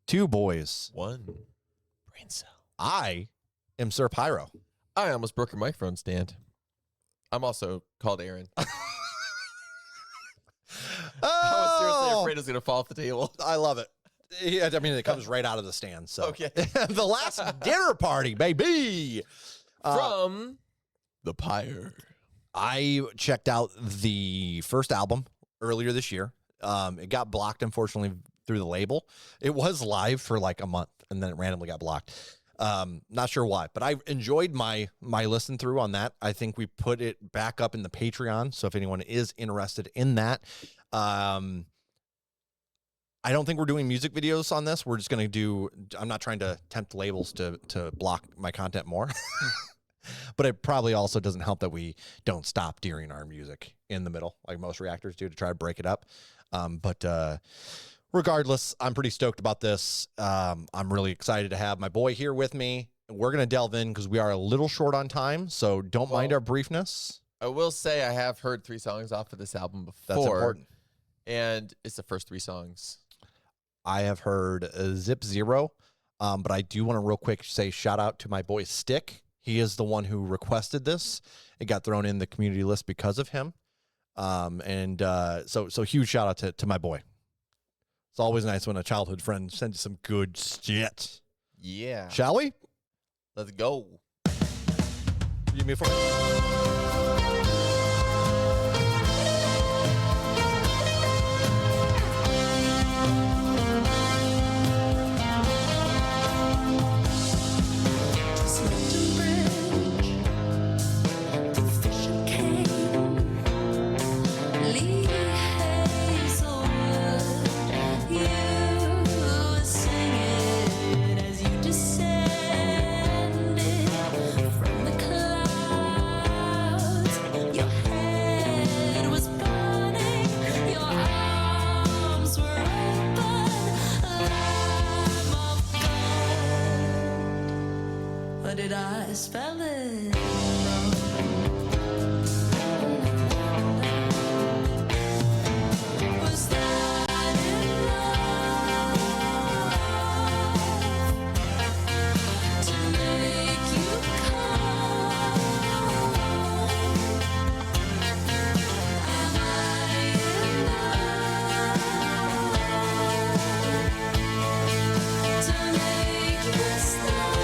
Two boys. One brain cell. I am Sir Pyro. I almost broke your microphone stand. I'm also called Aaron. I was seriously afraid it was going to fall off the table. I love it. Yeah, I mean, it comes right out of the stand. So Okay. The last dinner party, baby. From the Pyre. I checked out the first album earlier this year. It got blocked, unfortunately, through the label. It was live for like a month, and then it randomly got blocked. Not sure why, but I enjoyed my listen through on that. I think we put it back up in the Patreon, so if anyone is interested in that. I don't think we're doing music videos on this. We're just going to do, I'm not trying to tempt labels to block my content more. But it probably also doesn't help that we don't stop during our music in the middle, like most reactors do, to try to break it up. But regardless, I'm pretty stoked about this. I'm really excited to have my boy here with me. We're going to delve in because we are a little short on time, so don't mind our briefness. I will say I have heard 3 songs off of this album before. That's important. And it's the first 3 songs. I have heard Zip Zero, but I do want to real quick say shout out to my boy Stick. He is the one who requested this. It got thrown in the community list because of him. So huge shout out to my boy. It's always nice when a childhood friend sends you some good shit. Yeah. Shall we? Let's go. Give me a 4. Did I spell it? Was that enough to make you come? Am I enough to make you stop?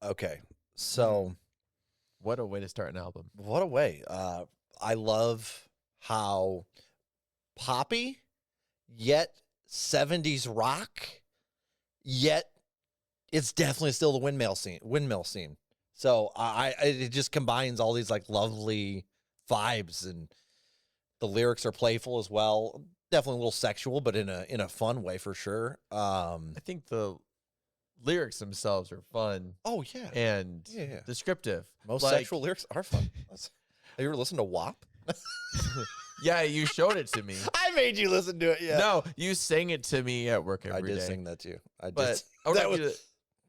Okay. So What a way to start an album. what a way. I love how poppy, yet 70s rock, yet it's definitely still the windmill scene. So it just combines all these like lovely vibes, and the lyrics are playful as well. Definitely a little sexual, but in a fun way for sure. I think the lyrics themselves are fun Oh yeah. and Yeah. descriptive. Most Like, sexual lyrics are fun. Have you ever listened to WAP? Yeah, you showed it to me. I made you listen to it. Yeah. No, you sang it to me at work I every day. did sing that too. I did. But I would that like you was to,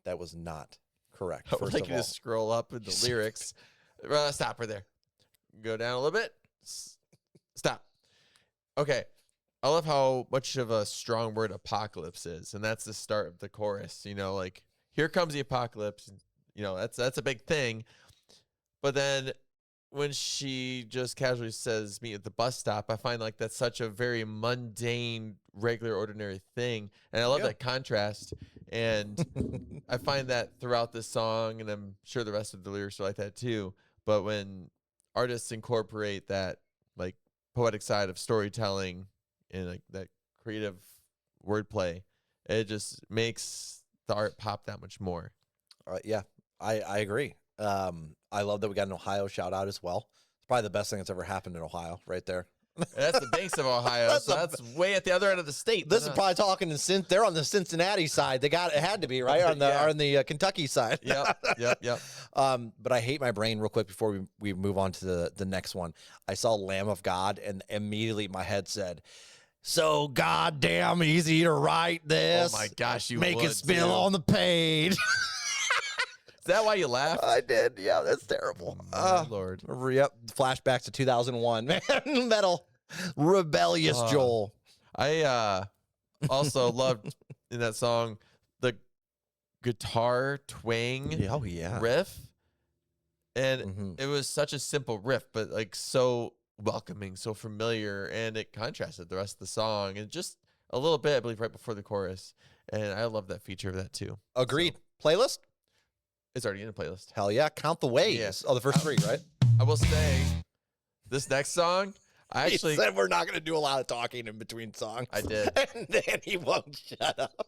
that was not correct. I would First like of you all, to scroll up in the lyrics. Stop right there. Go down a little bit. Stop. Okay. I love how much of a strong word apocalypse is, and that's the start of the chorus. Like, here comes the apocalypse. That's a big thing. But then when she just casually says meet at the bus stop, I find like that's such a very mundane, regular, ordinary thing. And I love Yeah. that contrast. And I find that throughout this song, and I'm sure the rest of the lyrics are like that too. But when artists incorporate that like poetic side of storytelling and like that creative wordplay, it just makes the art pop that much more. yeah, I agree. I love that we got an Ohio shout out as well. It's probably the best thing that's ever happened in Ohio, right there. And that's the banks of Ohio, That's so that's way at the other end of the state. This is probably talking in they're on the Cincinnati side. It had to be right on the Yeah. on the Kentucky side. Yep. But I hate my brain real quick before we move on to the next one. I saw Lamb of God, and immediately my head said, "So goddamn easy to write this. Oh my gosh, you make would, it spill too. on the page." Is that why you laughed? I did. Yeah, that's terrible. My Lord. Yep. Flashbacks to 2001. Man, metal, rebellious Joel. I also loved in that song the guitar twang Oh yeah. riff. And Mhm. it was such a simple riff, but like so welcoming, so familiar, and it contrasted the rest of the song. And just a little bit, I believe, right before the chorus. And I love that feature of that too. Agreed. Playlist? It's already in the playlist. Hell yeah. Count the ways. Yeah. Oh, the first three, right? I will say this next song, I He actually said we're not going to do a lot of talking in between songs. I did. And then he won't shut up.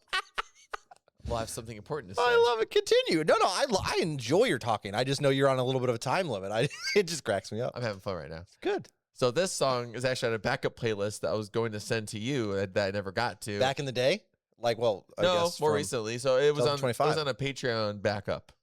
will have something important to say. I love it. Continue. No, I enjoy your talking. I just know you're on a little bit of a time limit. It just cracks me up. I'm having fun right now. Good. So this song is actually on a backup playlist that I was going to send to you that I never got to. Back in the day? Like, well, I no, guess more from recently. So it was on 2025. a Patreon backup.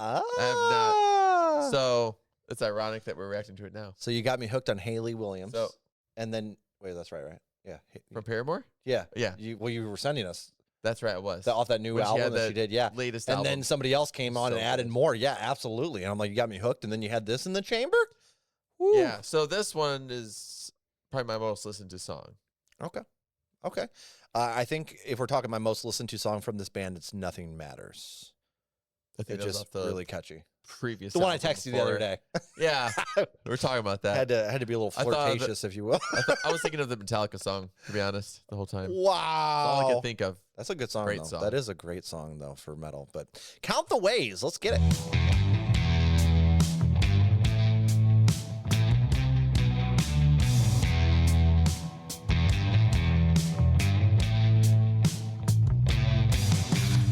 Ah. So it's ironic that we're reacting to it now. So you got me hooked on Haley Williams. So and then, wait, that's right? Yeah. from Paramore? Yeah. Yeah, You were sending us that's right. It was off that new When she album had that she did. Yeah. latest And album. then somebody else came on So and added good. more. Yeah, absolutely. And I'm like, you got me hooked. And then you had this in the chamber? Woo. Yeah. So this one is probably my most listened to song. Okay. I think if we're talking my most listened to song from this band, it's Nothing Matters. I think It's that was just off the really catchy. previous. The one I album texted you the other before. day. Yeah, we were talking about that. had to be a little I thought of it- flirtatious, if you will. I was thinking of the Metallica song, to be honest, the whole time. That's all I Wow. could think of. That's a good song, Great though. song. That is a great song, though, for metal. But Count the Ways. Let's get it.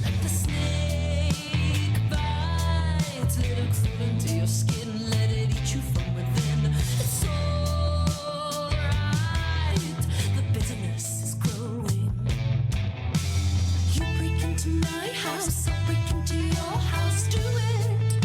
Let the snake bite, let it crawl into your skin, let it eat you from within. It's alright, the bitterness is growing. You break into my house, I'll break into your house, do it.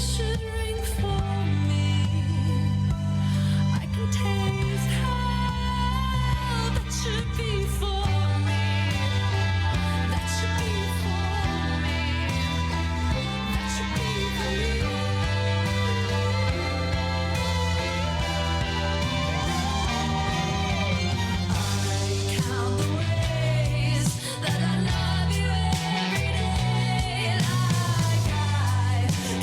should ring for me. I can taste how that should be for me. That should be for me. That should be for me. I count the ways that I love you every day. Like I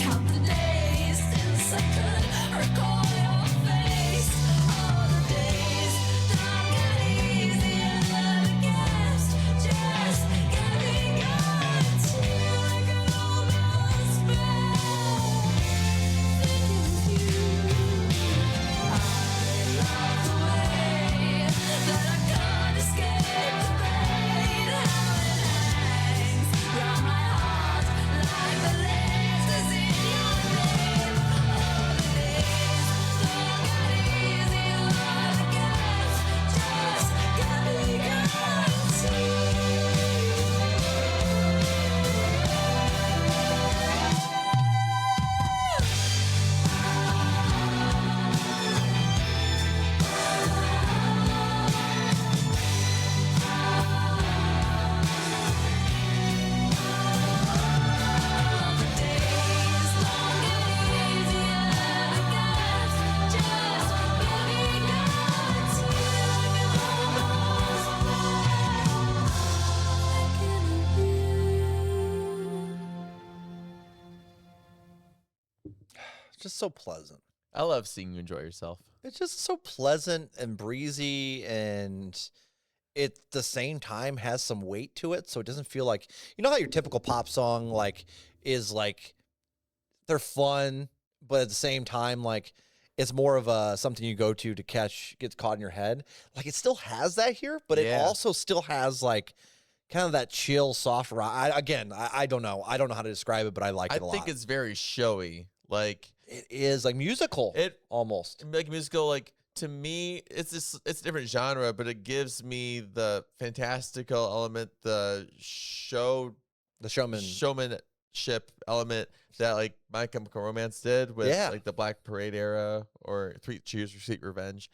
count the days since I could recall your face. All the days don't get easier, never gets. Just get me going till I can almost spell thinking of you. I love the way that I can't escape the pain. How it hangs round my heart like the letters in your name. All the days don't get easier, never gets. Just get me It's just so pleasant. I love seeing you enjoy yourself. It's just so pleasant and breezy, and it at the same time has some weight to it, so it doesn't feel like, you know how your typical pop song like is like they're fun, but at the same time like it's more of a something you go to gets caught in your head. Like it still has that here, but it Yeah. also still has like kind of that chill, soft rock. I don't know. I don't know how to describe it, but I like I it a lot. think it's very showy. Like It is like musical, almost. like musical, like to me, it's a different genre, but it gives me the fantastical element, the The showman. showmanship element that like My Chemical Romance did with Yeah. like the Black Parade era or Three Cheers for Sweet Revenge.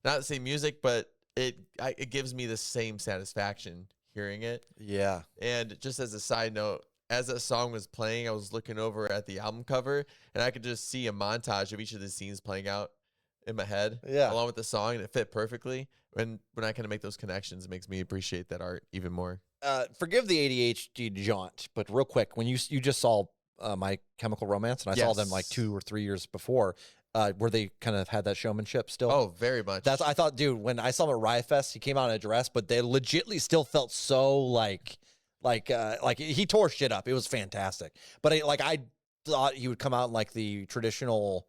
Not the same music, but it gives me the same satisfaction hearing it. Yeah. And just as a side note, as that song was playing, I was looking over at the album cover, and I could just see a montage of each of the scenes playing out in my head, Yeah. along with the song, and it fit perfectly. And when I kind of make those connections, it makes me appreciate that art even more. Forgive the ADHD jaunt, but real quick, when you just saw My Chemical Romance, and I saw them like Yes. 2 or 3 years before, where they kind of had that showmanship still. Oh, very much. I thought, dude, when I saw him at Riot Fest, he came out in a dress, but they legitly still felt so like he tore shit up. It was fantastic. But I thought he would come out in like the traditional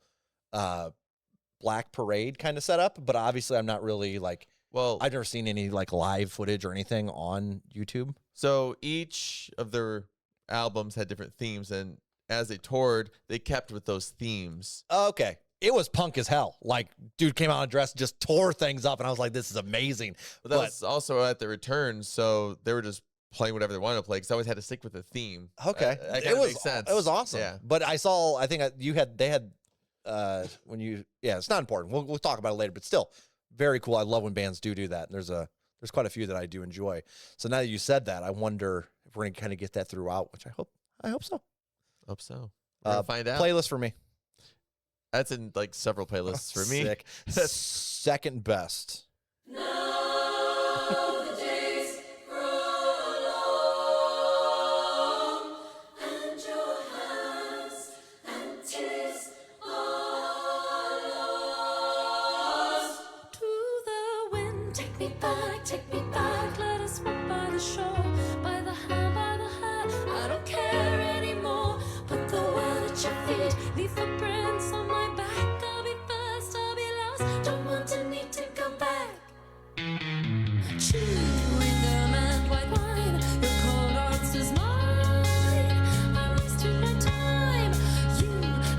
Black Parade kind of setup, but obviously I'm not really like, well, I've never seen any like live footage or anything on YouTube. so each of their albums had different themes, and as they toured, they kept with those themes. Okay. It was punk as hell. Like, dude came out in a dress, just tore things up, and I was like, this is amazing. But that was also at the return, so they were just playing whatever they wanted to play because I always had to stick with the theme. Okay. That It kinda was makes sense. It was awesome. Yeah. But I think they had it's not important. We'll talk about it later, but still very cool. I love when bands do that. And there's quite a few that I do enjoy. So now that you said that, I wonder if we're going to kind of get that throughout, which I hope so. Hope so. We're gonna find out. Playlist for me. That's in like several playlists for me. Sick. Second best. Now the days grow long, and your hands and tears are lost. To the wind, take me back, let us walk by the shore, by the hand, I don't care anymore. Put the world at your feet, leave footprints on my back. I'll be first, I'll be last, don't want to need to come back. Chewing gum and white wine, your cold answer's mine. I wasted my time, you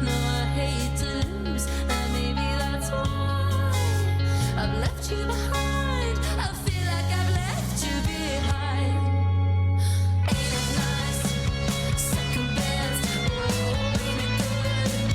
know I hate to lose, and maybe that's why I've left you behind. I feel like I've left you behind. Ain't it nice? Second best, oh, ain't it good?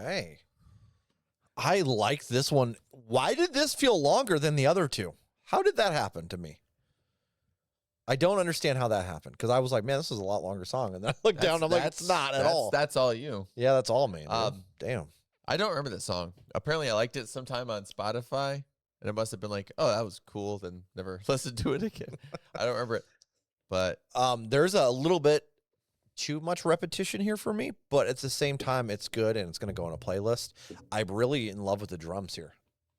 Okay. I like this one. Why did this feel longer than the other two? How did that happen to me? I don't understand how that happened because I was like, man, this is a lot longer song. And then I looked down and I'm like, it's not at all. That's all you. Yeah, that's all me. Damn. I don't remember this song. Apparently, I liked it sometime on Spotify, and it must have been like, oh, that was cool. Then never listened to it again. I don't remember it. But there's a little bit too much repetition here for me, but at the same time, it's good and it's going to go on a playlist. I'm really in love with the drums here.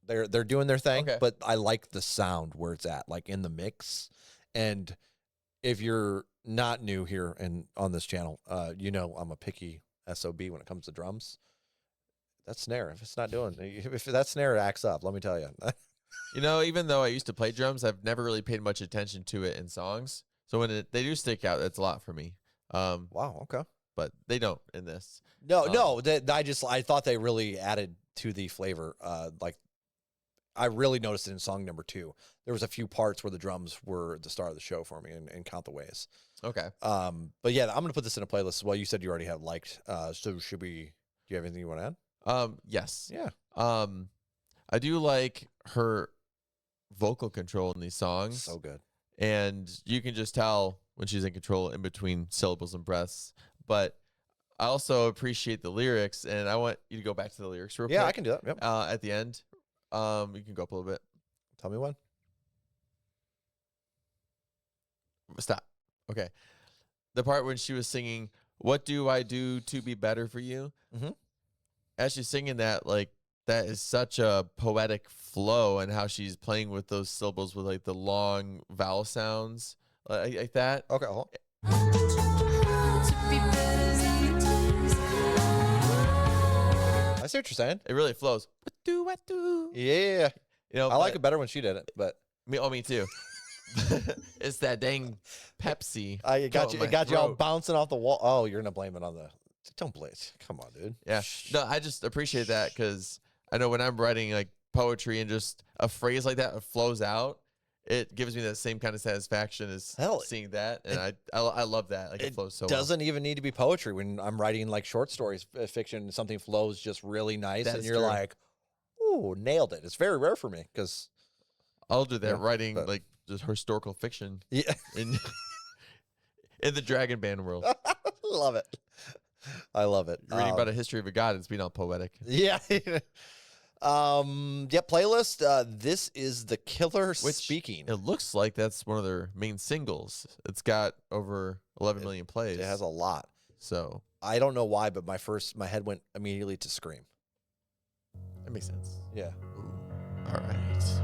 They're doing their thing, Okay. but I like the sound where it's at, like in the mix. And if you're not new here and on this channel, you know I'm a picky SOB when it comes to drums. That snare, if it's not doing, if that snare acts up, let me tell you. you know, even though I used to play drums, I've never really paid much attention to it in songs. So when they do stick out, that's a lot for me. Wow, okay. But they don't in this. No, I thought they really added to the flavor. Like I really noticed it in song number 2. There was a few parts where the drums were the star of the show for me and Count the Ways. Okay. But yeah, I'm gonna put this in a playlist as well. You said you already have liked. So should we? Do you have anything you want to add? Yes. Yeah. I do like her vocal control in these songs. So good. And you can just tell when she's in control in between syllables and breaths. But I also appreciate the lyrics, and I want you to go back to the lyrics real quick. Yeah, I can do that. Yep. At the end, you can go up a little bit. Tell me when. Stop. Okay. The part when she was singing, "What do I do to be better for you?" Mm-hmm. As she's singing that, like, that is such a poetic flow, and how she's playing with those syllables with like the long vowel sounds like that. Okay. Hold on. I see what you're saying. It really flows. What do I do? Yeah. You know, I like it better when she did it, but me too. It's that dang Pepsi. I got you. in It my got you all throat. bouncing off the wall. Oh, you're gonna blame it on the. Don't blame it. Come on, dude. Yeah. No, I just appreciate that because I know when I'm writing like poetry and just a phrase like that flows out, it gives me that same kind of satisfaction as Hell, seeing that, and I love that. Like it flows so well. doesn't even need to be poetry when I'm writing like short stories, fiction. Something flows just really nice, That's and you're true. like, "Ooh, nailed it!" It's very rare for me because I'll do that Yeah, writing but- like just historical fiction yeah, in in the Dragon Band world. love it. I love it. You're reading about a history of a god. It's being all poetic. Yeah. Yeah, playlist. This is The Killer Which Speaking. It looks like that's one of their main singles. It's got over 11 million plays. It has a lot. So I don't know why, but my head went immediately to Scream. that makes sense. Yeah. Ooh. All right.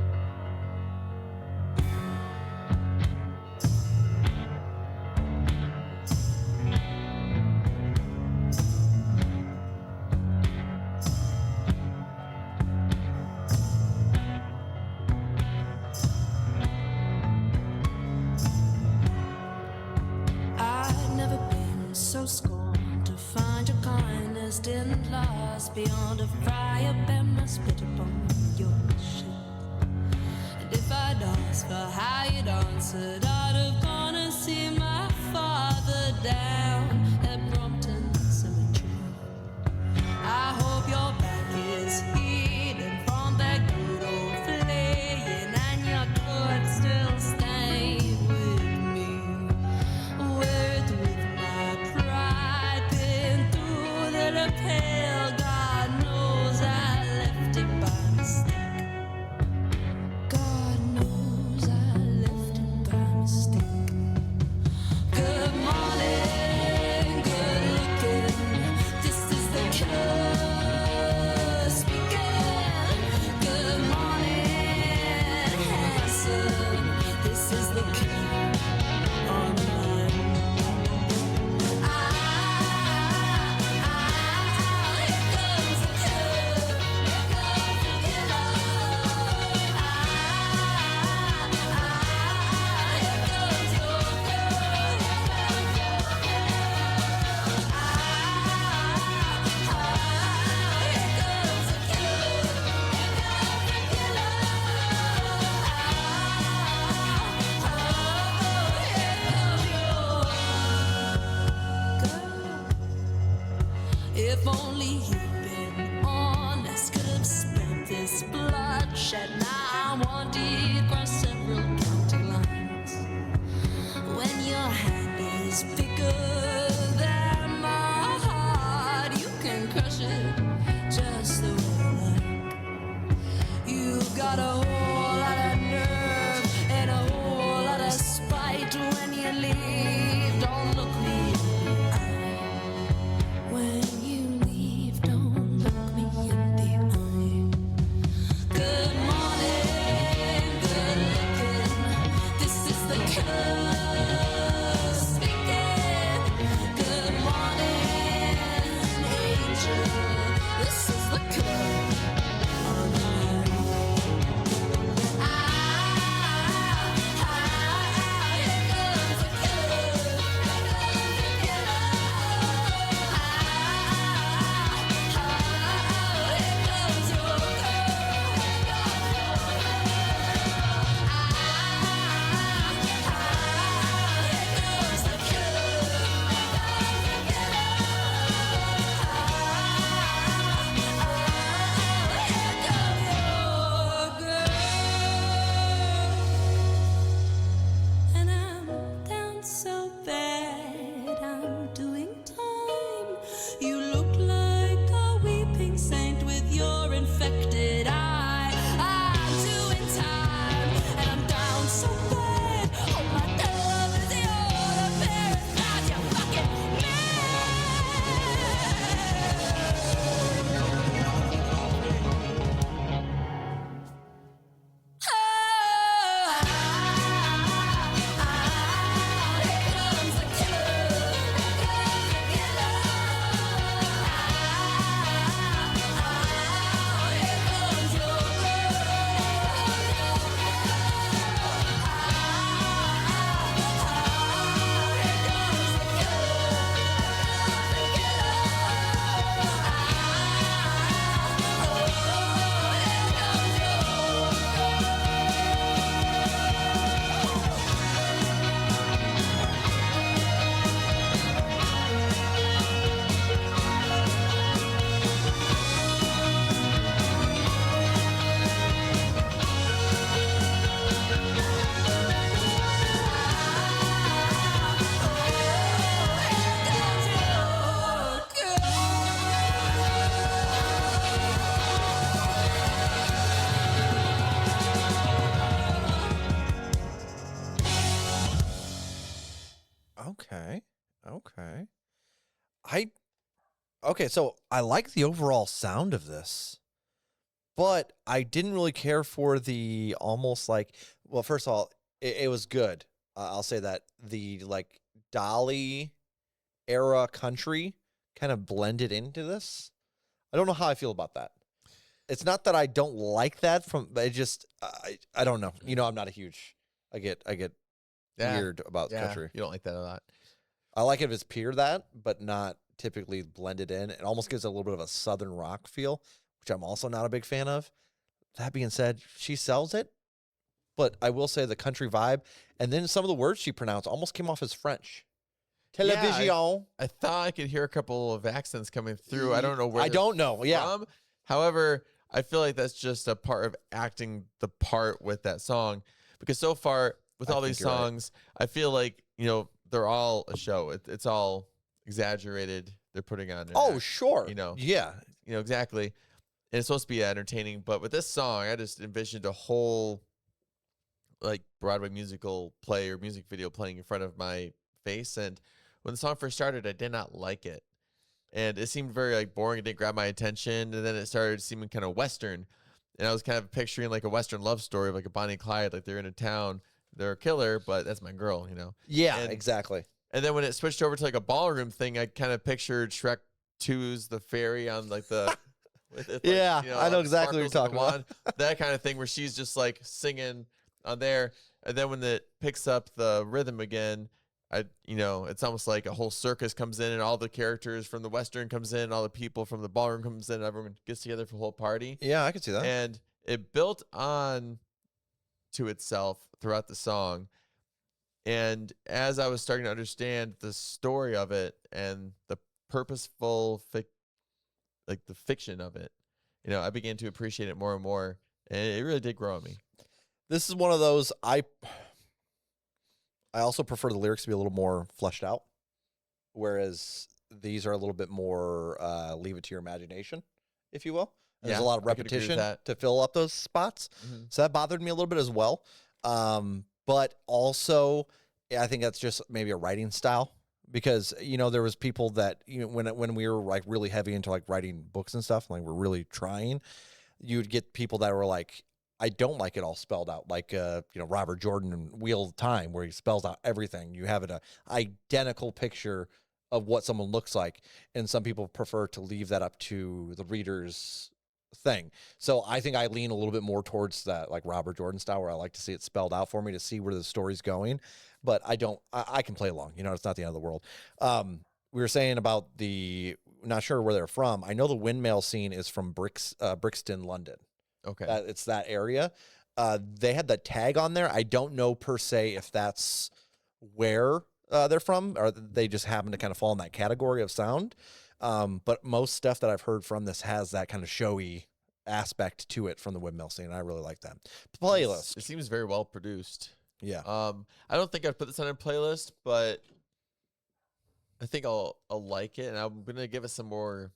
I've never been so scorned to find your kindness didn't last beyond a fire pen must split upon your shield. And if I'd asked for how you'd answered, I'd have gone and seen my father down at Brompton Cemetery. I hope your back is healing from that good old flaying, and you could still stay with me. With my pride pinned through the lapel, God knows I left it by mistake. God knows I left it by mistake. Good morning. Okay. Okay, so I like the overall sound of this, but I didn't really care for the almost like, well, first of all, it was good. I'll say that the like Dolly era country kind of blended into this. I don't know how I feel about that. It's not that I don't like that but it just I don't know. You know, I'm not a huge I get weird about country. You don't like that a lot. I like it if it's pure that, but not typically blended in. It almost gives a little bit of a southern rock feel, which I'm also not a big fan of. That being said, she sells it, but I will say the country vibe, and then some of the words she pronounced almost came off as French. Television. I thought I could hear a couple of accents coming through. I don't know where. I don't know. Yeah. From. However, I feel like that's just a part of acting the part with that song, because so far with all these songs, right. I feel like, you know, they're all a show. It's all exaggerated. They're putting on. Sure. You know. Yeah. You know exactly. And it's supposed to be entertaining, but with this song, I just envisioned a whole like Broadway musical play or music video playing in front of my face. And when the song first started, I did not like it, and it seemed very like boring. It didn't grab my attention, and then it started seeming kind of Western, and I was kind of picturing like a Western love story of like a Bonnie and Clyde, like they're in a town, they're a killer, but that's my girl, you know? Yeah, exactly. And then when it switched over to like a ballroom thing, I kind of pictured Shrek 2's The Fairy on like the. Yeah, you know, I know exactly what you're talking about. That kind of thing where she's just like singing on there, and then when it picks up the rhythm again, it's almost like a whole circus comes in, and all the characters from the Western comes in, all the people from the ballroom comes in, and everyone gets together for a whole party. Yeah, I can see that. And it built on to itself throughout the song. And as I was starting to understand the story of it and the purposeful the fiction of it, you know, I began to appreciate it more and more, and it really did grow on me. This is one of those I also prefer the lyrics to be a little more fleshed out, whereas these are a little bit more leave it to your imagination, if you will. There's a lot of repetition to fill up those spots, so that bothered me a little bit as well. But also, I think that's just maybe a writing style. Because, you know, there was people that, you know, when we were like really heavy into like writing books and stuff, like we're really trying, you'd get people that were like, I don't like it all spelled out, like Robert Jordan in Wheel of Time, where he spells out everything. You have an identical picture of what someone looks like, and some people prefer to leave that up to the reader's thing. So I think I lean a little bit more towards that, like Robert Jordan style, where I like to see it spelled out for me to see where the story's going. But I can play along. It's not the end of the world. We were saying about not sure where they're from. I know the windmill scene is from Brixton, London. Okay. It's that area. They had the tag on there. I don't know per se if that's where they're from, or they just happen to kind of fall in that category of sound. But most stuff that I've heard from this has that kind of showy aspect to it from the windmill scene. I really like that. Playlist. It seems very well produced. Yeah. I don't think I'd put this on a playlist, but I think I'll like it, and I'm gonna give it some more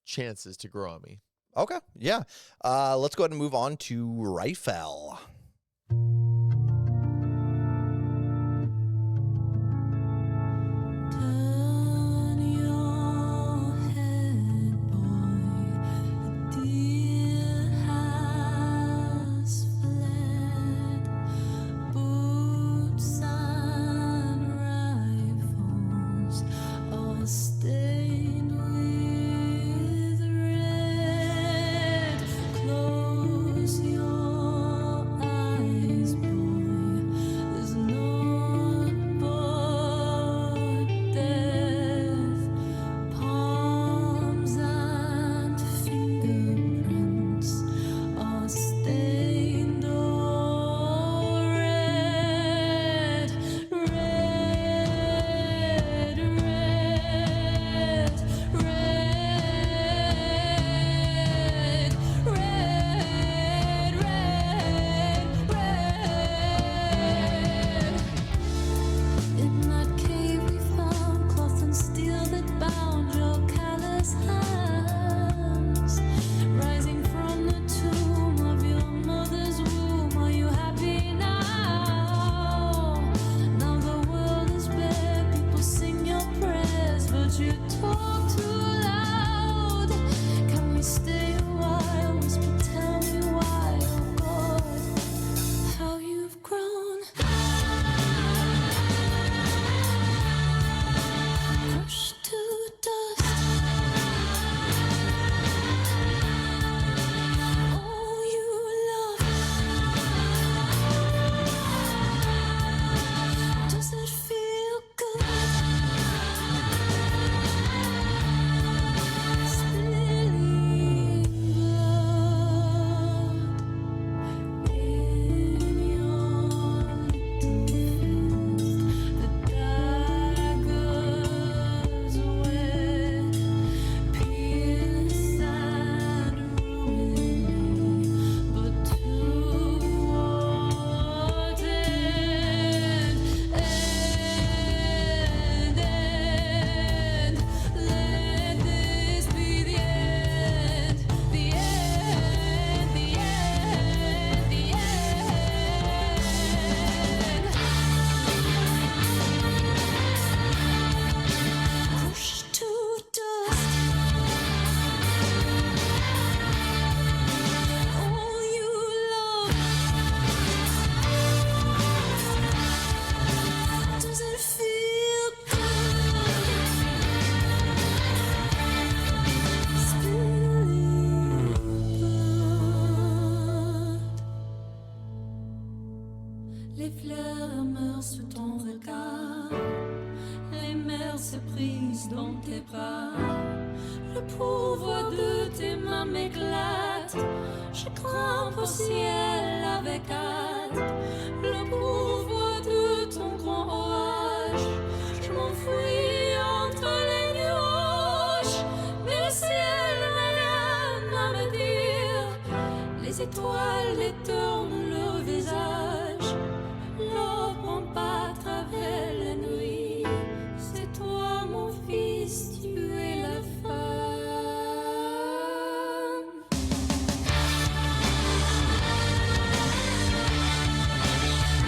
chances to grow on me. Okay. Yeah. Let's go ahead and move on to Rifle. Turn your head, boy. The deer has fled. Boots and rifles are stained with red. Close your eyes, boy. There's naught but death. Palms and fingerprints are stained all red, red, red, red, red, red. In that cave we found cloth and steel that bound your callous hands. Rising from the tomb of your mother's womb, are you happy now? Now the world is bare, people sing your prayers, but you talk too loud. Can we stay a while? Whisper, tell me why, oh God, how you've grown. Crushed to dust. All you love. Does it feel good? Spilling blood in your little fist. The daggers wet, pierce and ruin me, but to what end? Let this be the end, the end, the end, the end. Crushed to dust. All you love. Does it feel good? Spilling blood. Les fleurs meurent sous ton regard. Les mers se brisent dans tes bras. Le pouvoir de tes mains m'éclate. Je grimpe au ciel avec hâte. Le pouvoir de ton grand orage. Je m'enfuis entre les nuages. Mais le ciel n'a rien à me dire. Les étoiles détournent leur visage. L'aube pas à travers les nuits. C'est toi mon fils, tu es la femme.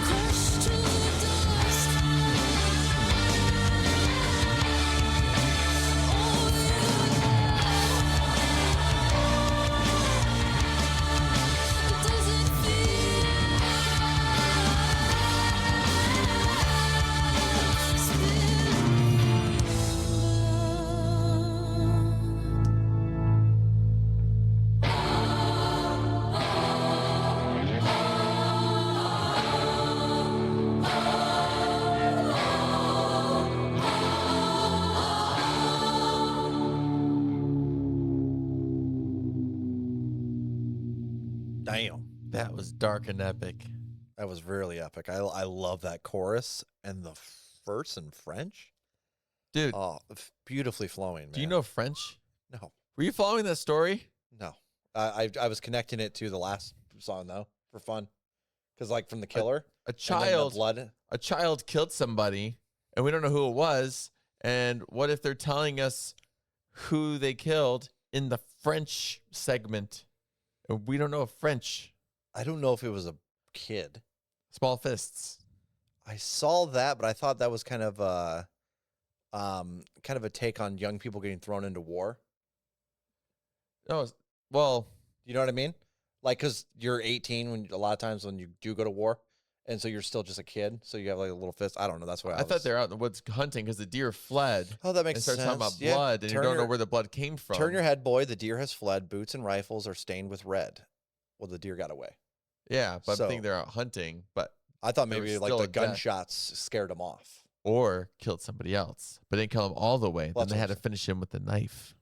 Crushed to dust. All you love. Does it That was dark and epic. That was really epic. I love that chorus and the verse in French. Dude, Oh, beautifully flowing, man. do you know French? No. Were you following that story? No. I was connecting it to the last song, though, for fun. Because, like, from The Killer. A and then the child, blood. a child killed somebody, and we don't know who it was. And what if they're telling us who they killed in the French segment? And we don't know French. I don't know if it was a kid. Small fists. I saw that, but I thought that was kind of a take on young people getting thrown into war. No, well, You know what I mean? Like, because you're 18 when a lot of times when you do go to war, and so you're still just a kid, so you have like a little fist. I don't know. That's what I thought they were out in the woods hunting because the deer fled. Oh, that And makes start sense. talking about Yeah. blood, and you Turn don't know your- where the blood came from. Turn your head, boy. The deer has fled. Boots and rifles are stained with red. Well, the deer got away. Yeah, but So- I think they're out hunting, but I thought There maybe was like still the a death. gunshots scared him off. or killed somebody else, but didn't kill him all the way. Well, Then they that's had what to finish him with a knife.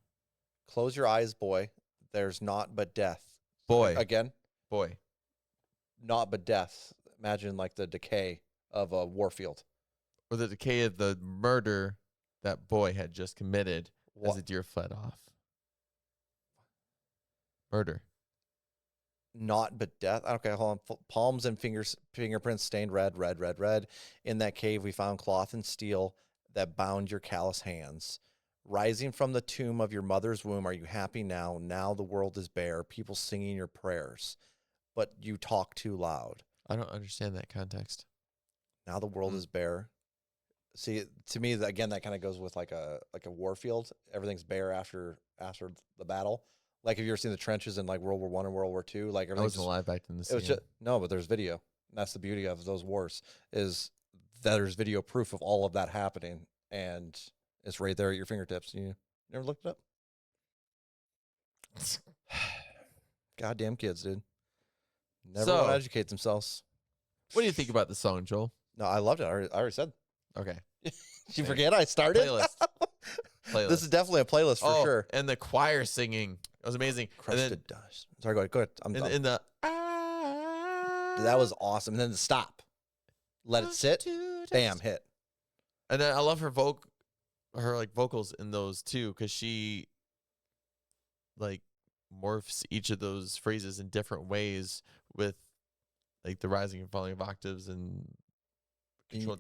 Close your eyes, boy. There's naught but death. Boy, Again, boy. naught but death. Imagine like the decay of a warfield. Or the decay of the murder that boy had just committed as What? the deer fled off. Murder. Naught but death. Okay, hold on. Palms and fingerprints stained red, red, red, red. In that cave, we found cloth and steel that bound your callous hands. Rising from the tomb of your mother's womb, are you happy now? Now the world is bare. People singing your prayers, but you talk too loud. I don't understand that context. Now the world is bare. See, to me, again, that kind of goes with like a warfield. Everything's bare after the battle. Like, have you ever seen the trenches in like World War I and World War II? Like I everything's wasn't alive back in the it was scene. just no, but there's video. And that's the beauty of those wars is that there's video proof of all of that happening, and it's right there at your fingertips. You never looked it up? Goddamn kids, dude. Never want So- to educate themselves. What do you think about the song, Joel? No, I loved it. I already said. Okay. Did you forget I started? Playlist. This is definitely a playlist for sure. And the choir singing. It was amazing. Crusted dust. Sorry, go ahead. Go ahead. I'm done. In the That was awesome. And then the stop. Let it sit. Bam, hit. And then I love her like vocals in those too, because she like morphs each of those phrases in different ways with like the rising and falling of octaves and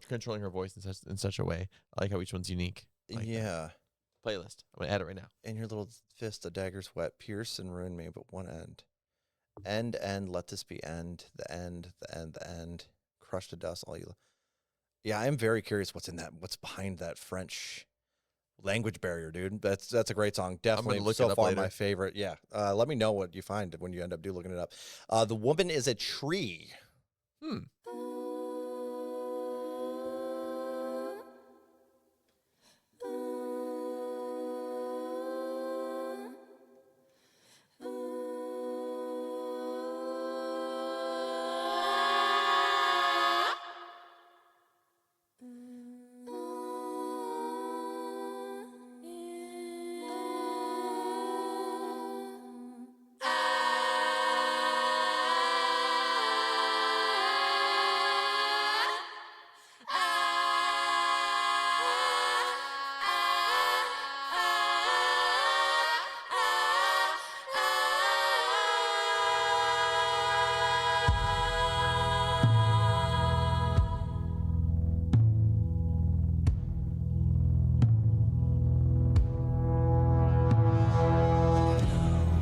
controlling her voice in such a way. I like how each one's unique. I like that. Yeah. Playlist. I'm gonna add it right now. In your little fist, the dagger's wet. Pierce and ruin me, but one end. End, let this be end. The end, the end, the end. Crush to dust, all you. Yeah, I'm very curious what's behind that French language barrier, dude. That's a great song. Definitely look so it up far later. my favorite. Yeah. Let me know what you find when you end up looking it up. The woman is a tree.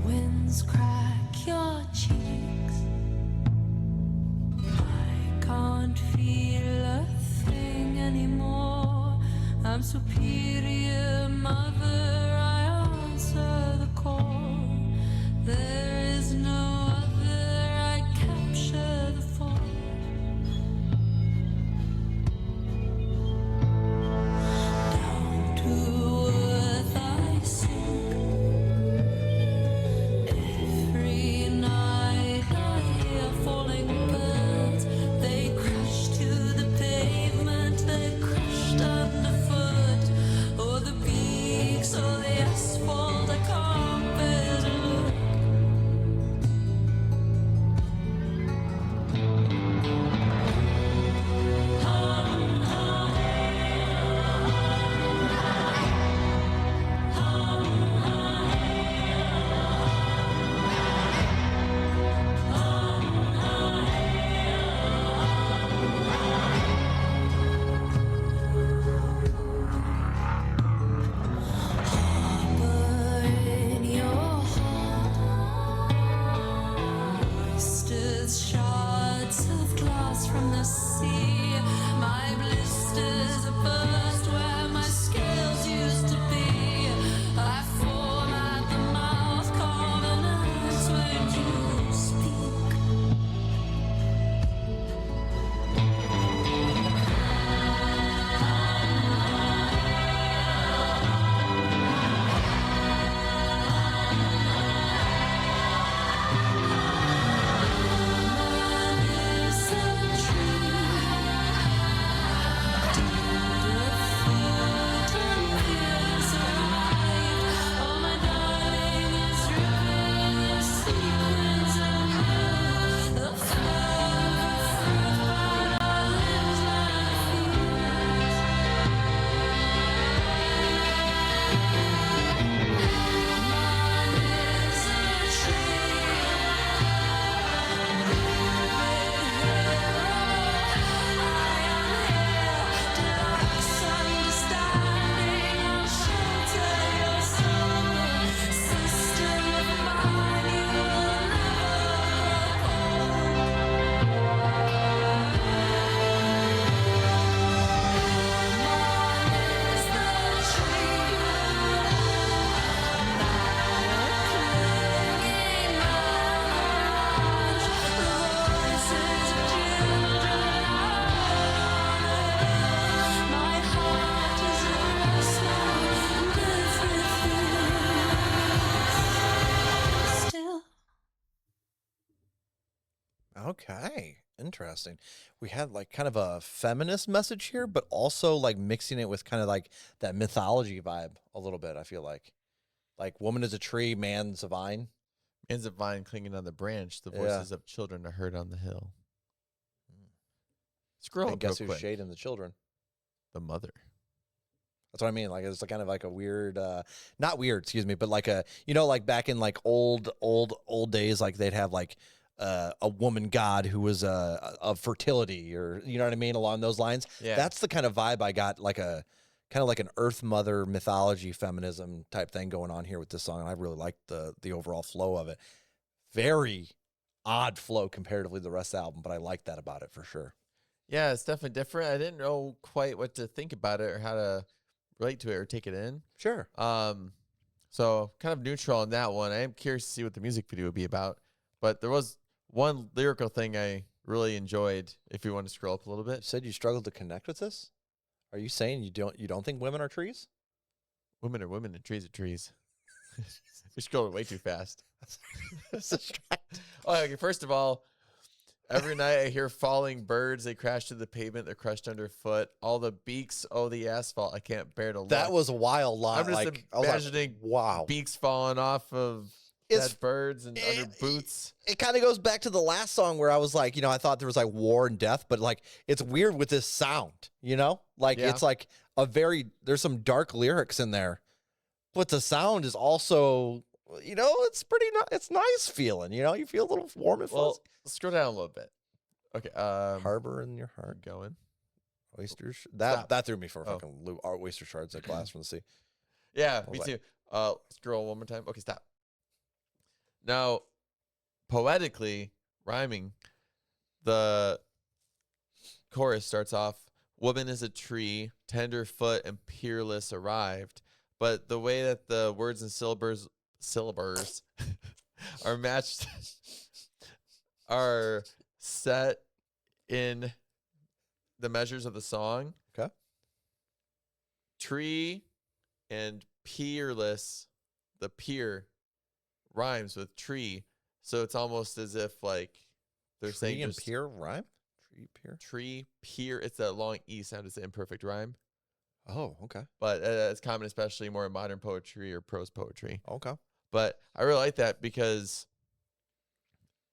Winds crack your cheeks. I can't feel a thing anymore. I'm superior, mother. I answer the call. There is no other. I capture the fall. Down to earth I sink. Every night I hear falling birds. They crash to the pavement. They're crushed underfoot. Oh, the beat Okay. Interesting. We had like kind of a feminist message here, but also like mixing it with kind of like that mythology vibe a little bit, I feel like. Like woman is a tree, man's a vine. Ends of vine clinging on the branch. The Yeah. voices of children are heard on the hill. Scroll And up real guess who's quick. shading the children? The mother. That's what I mean. Like it's kind of like a weird, not weird, excuse me, but like a, you know, like back in like old days, like they'd have like a woman god who was of fertility, or you know what I mean, along those lines. Yeah. That's the kind of vibe I got, like a kind of like an Earth Mother mythology feminism type thing going on here with this song, and I really like the overall flow of it. Very odd flow comparatively to the rest of the album, but I like that about it for sure. Yeah, it's definitely different. I didn't know quite what to think about it or how to relate to it or take it in. Sure. So kind of neutral on that one. I am curious to see what the music video would be about. But there was one lyrical thing I really enjoyed. If you want to scroll up a little You bit, said you struggled to connect with this. Are you saying you don't think women are trees? women are women and trees are trees. We scrolled way too fast. Oh, okay, first of all, every night I hear falling birds. They crash to the pavement. They're crushed underfoot. All the beaks. Oh, the asphalt. I can't bear to look. That was a wild line. I'm just like, I was like, imagining wow. beaks falling off of It's- dead birds and under boots. It kind of goes back to the last song where I was like, you know, I thought there was like war and death, but like it's weird with this sound, you know, like Yeah. it's like there's some dark lyrics in there, but the sound is also, you know, it's it's nice feeling, you know, you feel a little warm and fuzzy. Well, let's scroll down a little bit. Okay. Harbor in your heart, Going. oysters. Stop. That threw me for a Oh. fucking loop. Our oyster shards like glass from the sea. Yeah, What me was too. Scroll one more time. Okay, stop. Now, poetically rhyming, the chorus starts off, "Woman is a tree, tender foot and peerless arrived." But the way that the words and syllables are matched are set in the measures of the song. Okay. Tree and peerless, the peer rhymes with tree, so it's almost as if like they're saying Tree and just peer rhyme. tree peer. It's that long e sound. It's an imperfect rhyme, Oh, okay. but it's common, especially more in modern poetry or prose poetry. Okay. But I really like that because,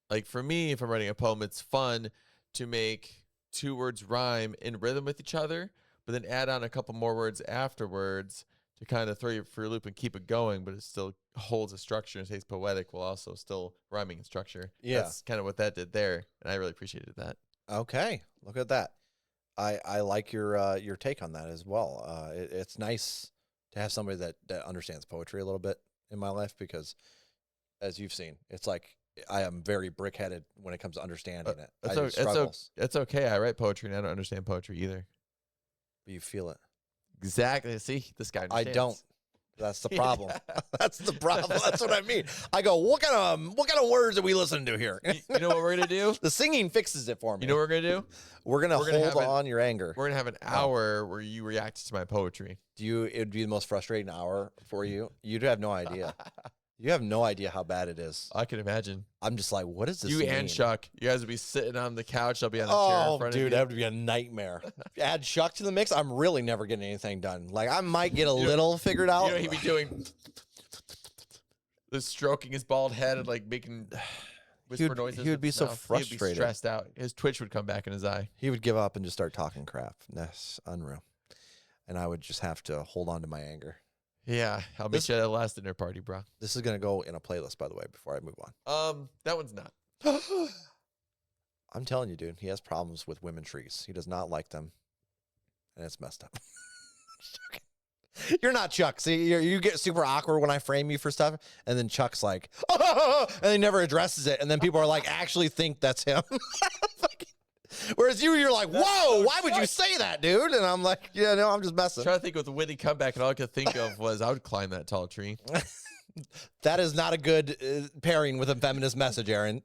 like for me, if I'm writing a poem, it's fun to make two words rhyme in rhythm with each other, but then add on a couple more words afterwards to kind of throw you for a loop and keep it going, but it still holds a structure and stays poetic while also still rhyming in structure. Yeah. That's kind of what that did there, and I really appreciated that. Okay, look at that. I like your take on that as well. It's nice to have somebody that understands poetry a little bit in my life, because as you've seen, it's like I am very brick-headed when it comes to understanding it. I do struggles, It's okay. I write poetry and I don't understand poetry either. but you feel it. Exactly. See, this guy I understands. don't. That's the problem. That's the problem. That's what I mean. I go, what kind of words are we listening to here? You know what we're gonna do? The singing fixes it for me. You know what we're gonna do? we're gonna we're gonna hold have on your anger. We're gonna have an hour where you react to my poetry. It would be the most frustrating hour for you. You'd have no idea. You have no idea how bad it is. I can imagine. I'm just like, what is this? You and mean? Chuck, you guys would be sitting on the couch. I'll be on the chair in Oh, front dude, of that you. would be a nightmare. Add Chuck to the mix. I'm really never getting anything done. Like I might get a little figured out. You know, he'd be doing the stroking his bald head and like making whisper noises. he would with be his so mouth. He'd frustrated. be stressed out. His twitch would come back in his eye. He would give up and just start talking crap. That's unreal. And I would just have to hold on to my anger. Yeah, I'll meet you at the last dinner party, bro. This is gonna go in a playlist, by the way, before I move on. That one's not. I'm telling you, dude, he has problems with women trees. He does not like them, and it's messed up. You're not Chuck. See, you get super awkward when I frame you for stuff, and then Chuck's like, oh, and he never addresses it, and then people are like, actually think that's him. Whereas you're like, whoa, why would you say that, dude? And I'm like, yeah, no, I'm just messing. Trying to think with a witty comeback, and all I could think of was I would climb that tall tree. That is not a good pairing with a feminist message, Aaron.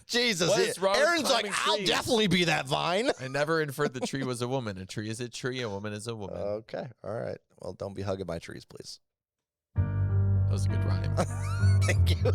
Jesus. What is wrong with Aaron's like, climbing I'll trees?" definitely be that vine. I never inferred the tree was a woman. A tree is a tree. A woman is a woman. Okay. All right. Well, don't be hugging my trees, please. That was a good rhyme. Thank you.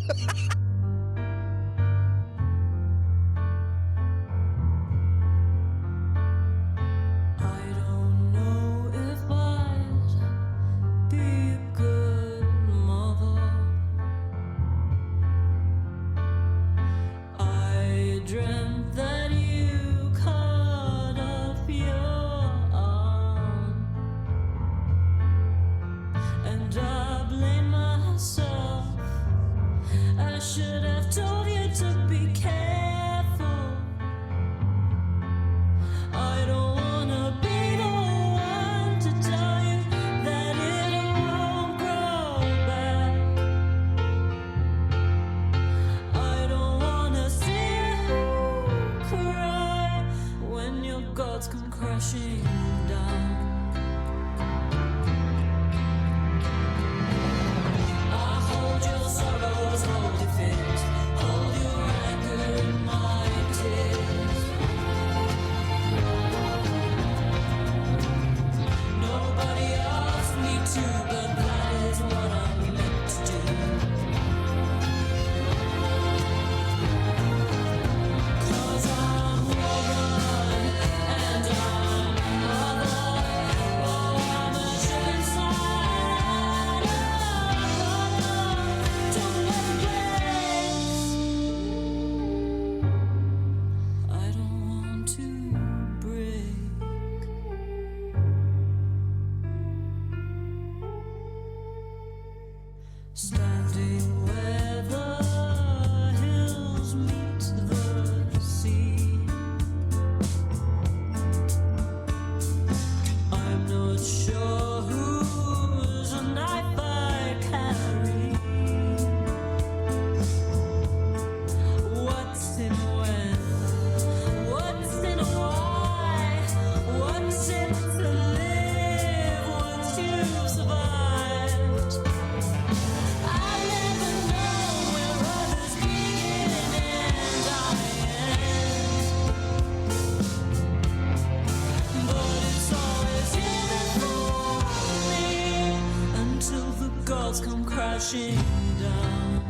crashing down.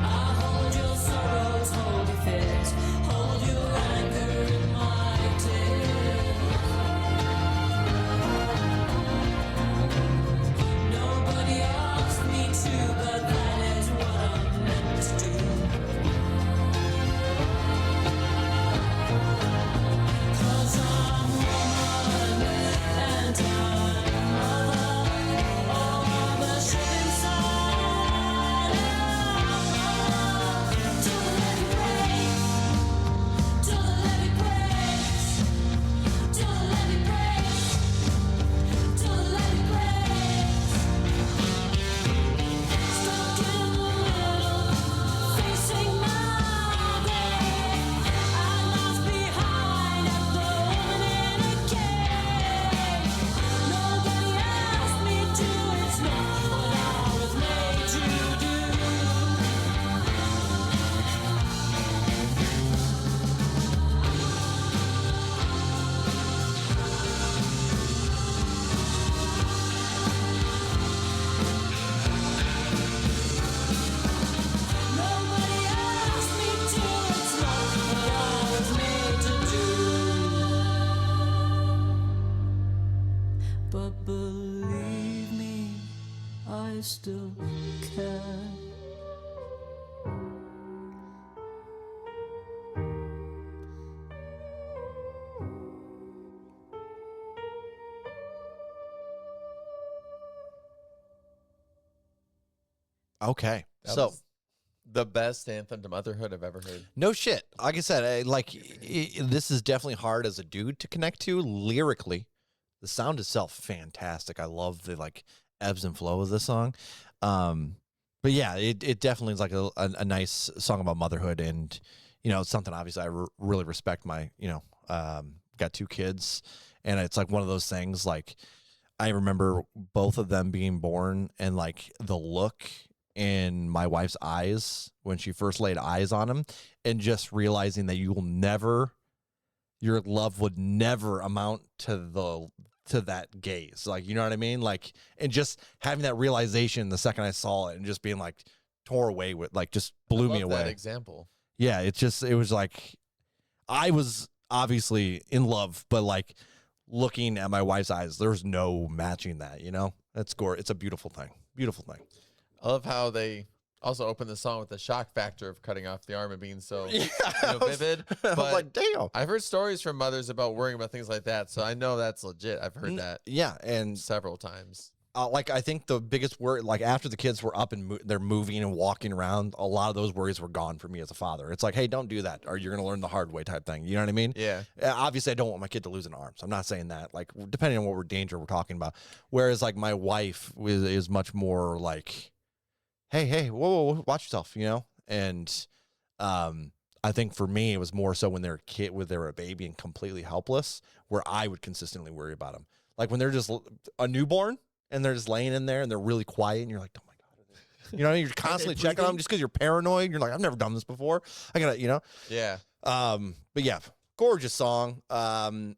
I hold your sorrows, hold your fears, hold your anger in my tears. Nobody asked me to, but that is what I'm meant to do. 'Cause I'm woman and I'm mother. All the shit inside out. Till the levee breaks, till the levee breaks, till the levee breaks, till the levee breaks. Stuck in the middle, facing my grave. I'm lost behind at the woman in a cage. Nobody asked me to, it's not what I was made to do. Nobody asked me to, it's not what I was made to do. But believe me, I still care. Okay. That So was the best anthem to motherhood I've ever heard. no shit. Like I said, this is definitely hard as a dude to connect to lyrically. The sound itself fantastic. I love the like ebbs and flow of the song. But yeah, it definitely is like a nice song about motherhood, and you know, it's something obviously I really respect. My got 2 kids, and it's like one of those things. Like I remember both of them being born, and like the look in my wife's eyes when she first laid eyes on him, and just realizing that your love would never amount to that gaze. Like, you know what I mean? Like, and just having that realization the second I saw it, and just being like tore away with, like, just blew me Love away. that example. Yeah, it was like I was obviously in love, but like looking at my wife's eyes, there's no matching that, you know? That's gore. It's a beautiful thing. Beautiful thing. I love how they also open the song with the shock factor of cutting off the arm and being so vivid. I was But like, damn. I've heard stories from mothers about worrying about things like that, so I know that's legit. I've heard that Yeah, and several times. like I think the biggest worry, like after the kids were up and they're moving and walking around, a lot of those worries were gone for me as a father. It's like, hey, don't do that, or you're gonna learn the hard way type thing. You know what I mean? Yeah. Obviously, I don't want my kid to lose an arm, so I'm not saying that. Like, depending on what danger we're talking about. Whereas, like, my wife is much more like, hey, whoa, watch yourself, you know. And I think for me, it was more so when they're they were a baby and completely helpless, where I would consistently worry about them. Like when they're just a newborn and they're just laying in there and they're really quiet, and you're like, oh my god, you know, you're constantly checking on them just because you're paranoid. You're like, I've never done this before. I gotta, you know. Yeah. But yeah, gorgeous song. I'm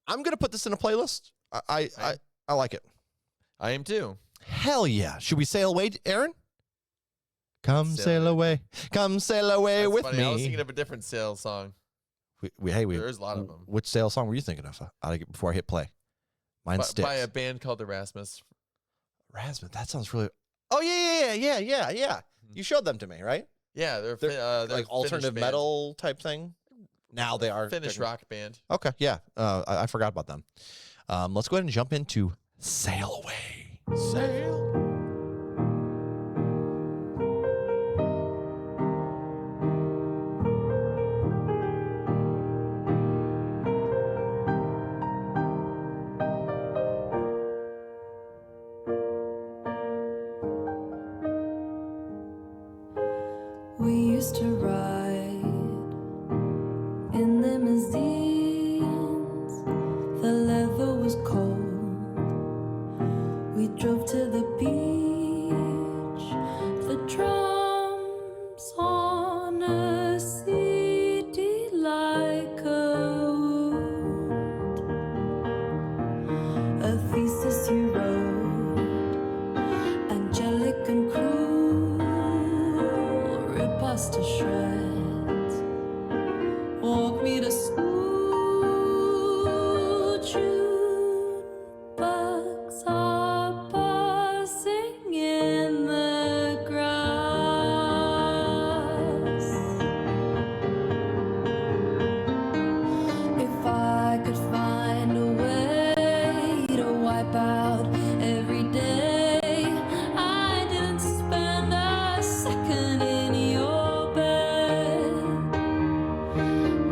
gonna put this in a playlist. I like it. I am too. Hell yeah! Should we sail away, Aaron? Come sail away. Come sail away That's with funny. me. I was thinking of a different sales song. There's a lot of them. Which sales song were you thinking of? Before I hit play. Mine's Sticks. By a band called Erasmus. Erasmus. That sounds really. Oh yeah. You showed them to me, right? Yeah, they're like alternative metal type thing. Now they are Finnish rock band. Okay, yeah. I forgot about them. Let's go ahead and jump into Sail Away. Sail. We used to ride in limousines. The leather was cold. We drove to the beach. The drums on a CD like a wound. A thesis a school jukebox are buzzing in the grass. If I could find a way to wipe out every day I didn't spend a second in your bed,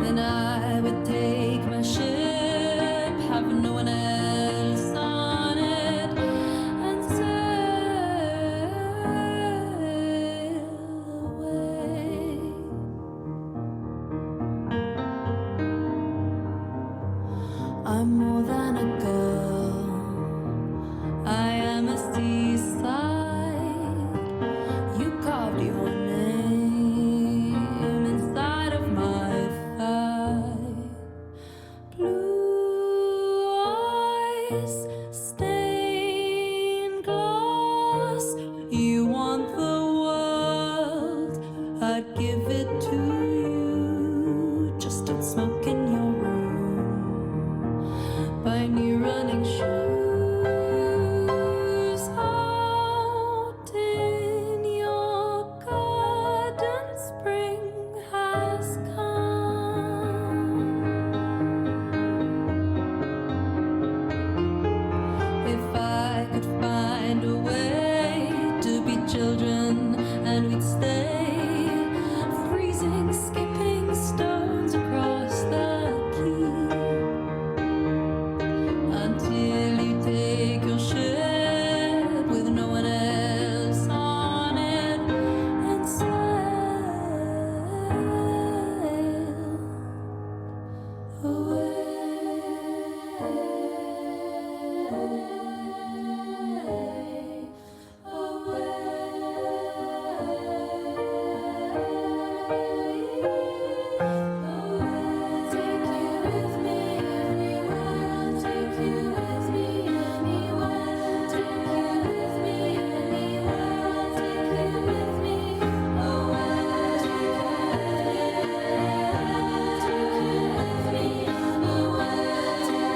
then I would take my ship, have no one else on it, and sail away. I'm more than a girl, I am a seaside. You carved your name inside of my thigh. Blue eyes, stained glass. You want the world, I'd give it to you. Just don't smoke in your room. Buy new running shoes out in your garden. Spring has come. If I could find a way to be children and we'd stay freezing, skipping stones across the quay until you take your ship with no one else on it and sail away, away. Take you with me everywhere. Take you with me anywhere. Take you with me anywhere. Take you with me away. Take you with me anywhere. Take you with me away. Take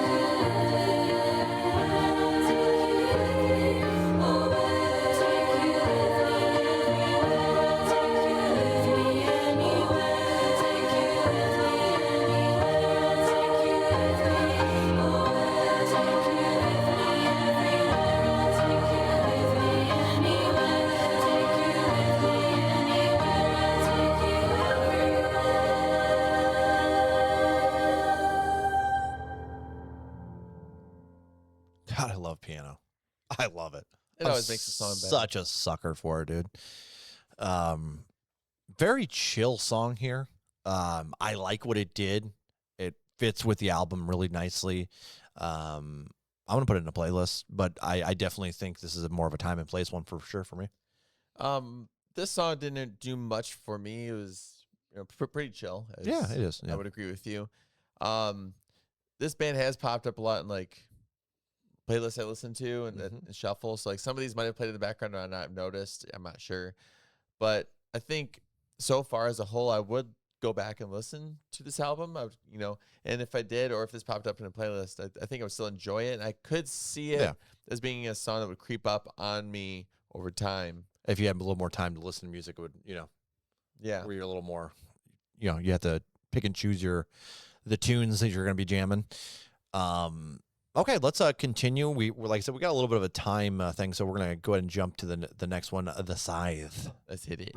you with me anywhere. Take you with me anywhere. Take you with me anywhere. Take you with me away. Take you with me everywhere. Take you with me anywhere. Take you with me anywhere. Take you God, I love piano. I love it. It I'm always makes the song better. Such a sucker for it, dude. Very chill song here. I like what it did. It fits with the album really nicely. I'm gonna put it in a playlist, but I definitely think this is more of a time and place one for sure for me. This song didn't do much for me. It was pretty chill. Yeah, it is. I Yeah. would agree with you. This band has popped up a lot in like playlists I listen to and Mhm. and shuffle. So like some of these might have played in the background or not noticed. I'm not sure, but I think so far as a whole, I would go back and listen to this album. I would, and if I did, or if this popped up in a playlist, I think I would still enjoy it. And I could see it Yeah. as being a song that would creep up on me over time. If you had a little more time to listen to music, it would Yeah. where you're a little more, you have to pick and choose the tunes that you're gonna be jamming. Okay, let's continue. We're like I said, we got a little bit of a time thing, so we're gonna go ahead and jump to the next one, the Scythe. Let's hit it.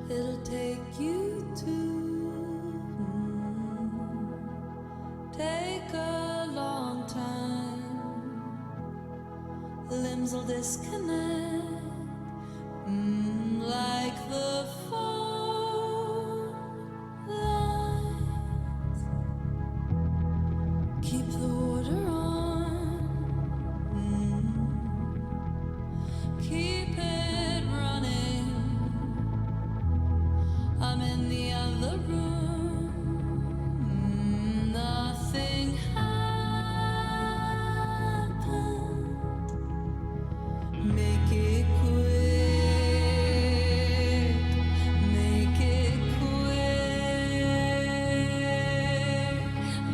It'll take you take a long time. Limbs will disconnect like the phone lines. Keep the water on. Keep it running. I'm in the other room. Nothing happened. Make it quick. Make it quick.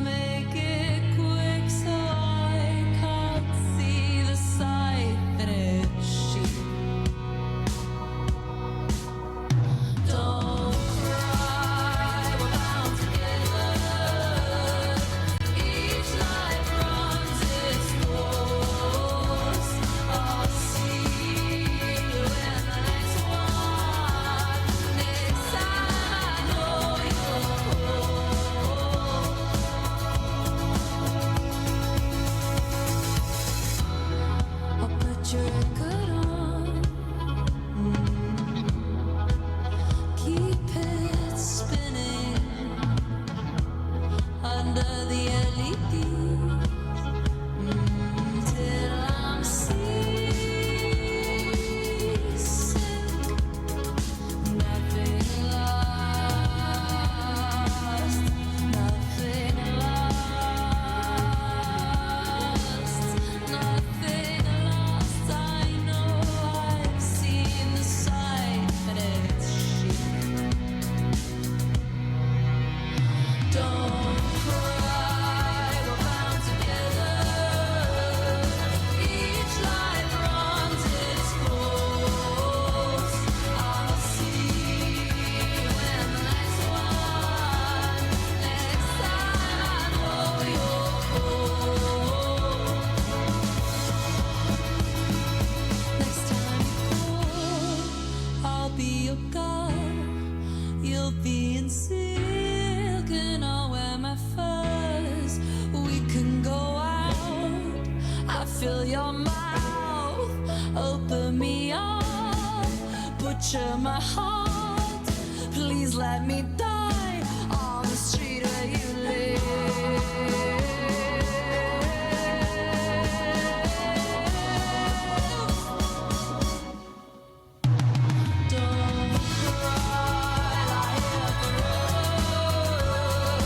Make it quick so I can't see the sight that it's she. Don't cry, we're bound together. Each life runs its course. I'll see you in the next one. Next time I know you're home. I'll put your record on. Keep it spinning under the LEDs till I'm seasick. Nothing lost, nothing lost, nothing lost. I know I've seen the sight, but it's she. Don't cry, we're bound together. Each life runs its course. I'll see you in the next one. Next time I know you're home. Next time you call, I'll be your girl. You'll be in silk and I'll wear my furs. We can go out. I feel your mouth. Open me up. Butcher my heart. Please let me die on the street where you live. Don't cry, lie at the road.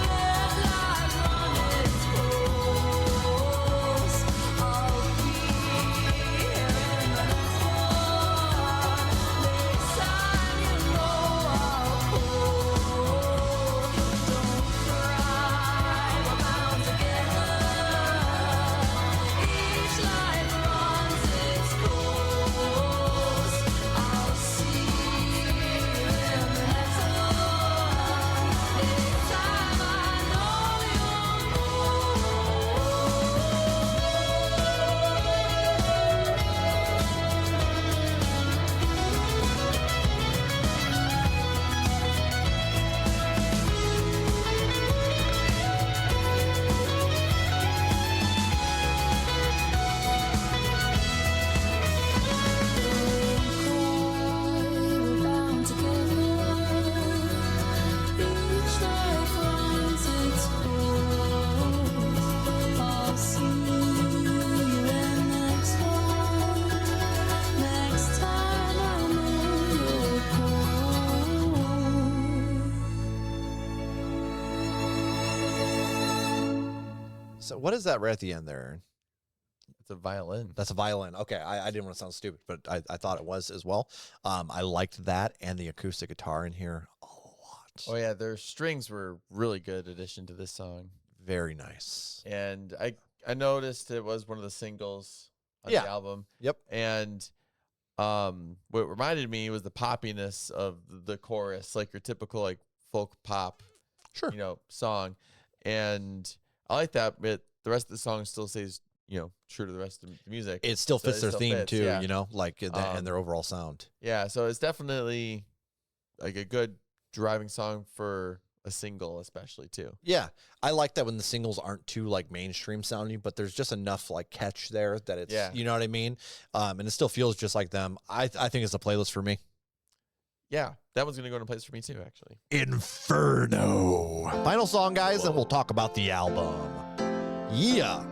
Let life run its course. I'll be here in the next one. Next time you know I'll call. Don't cry, we're bound together. Each life runs its course. I'll see you in the next one. Next time I know you're we're bound together. Each life runs its course. I'll see you in the next one. Next time I know you're home. So what is that right at the end there, Aaron? It's a violin. That's a violin. Okay, I didn't want to sound stupid, but I thought it was as well. I liked that and the acoustic guitar in here a lot. Oh yeah, their strings were really good addition to this song. Very nice. And I noticed it was one of the singles on Yeah. the album. Yep. And what reminded me was the poppiness of the chorus, like your typical like folk pop, Sure. song. And I like that, but the rest of the song still stays, true to the rest of the music. It still So fits it their still theme fits, too, yeah. and their overall sound. Yeah, so it's definitely like a good driving song for a single, especially too. Yeah, I like that when the singles aren't too like mainstream sounding, but there's just enough like catch there that it's, Yeah. you know what I mean? And it still feels just like them. I think it's a playlist for me. Yeah, that one's gonna go into place for me too, actually. Inferno. Final song, guys, and we'll talk about the album. Yeah.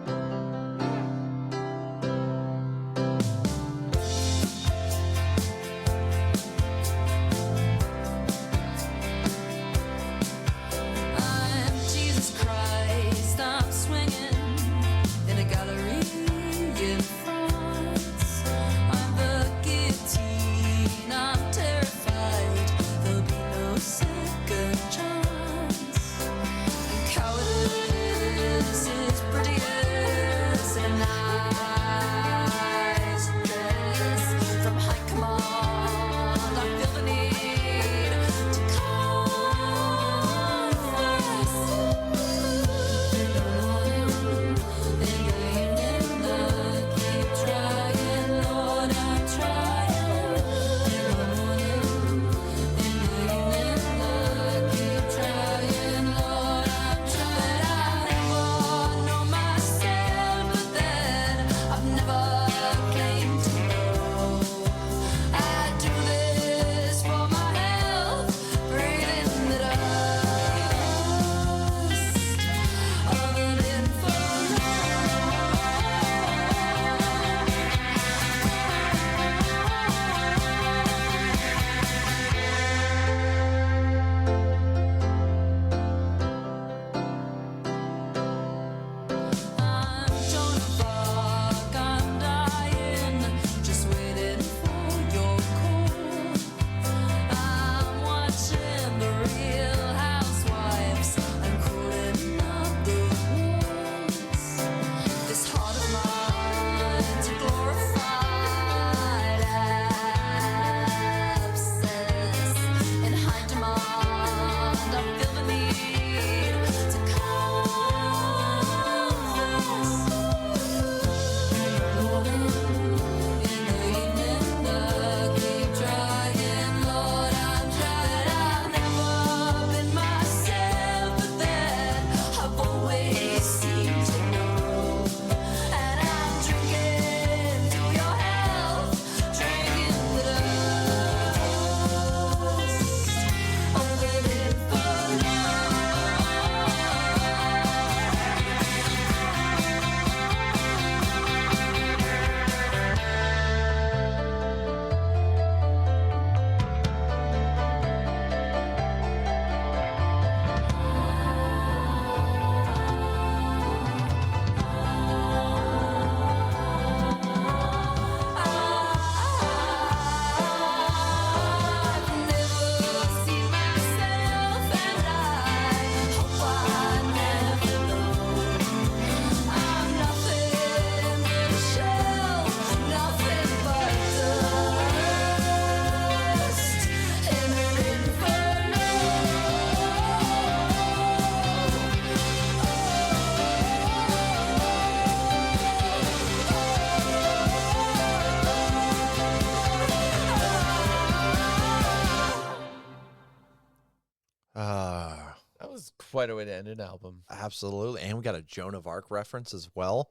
That was quite a way to end an album. Absolutely. And we got a Joan of Arc reference as well.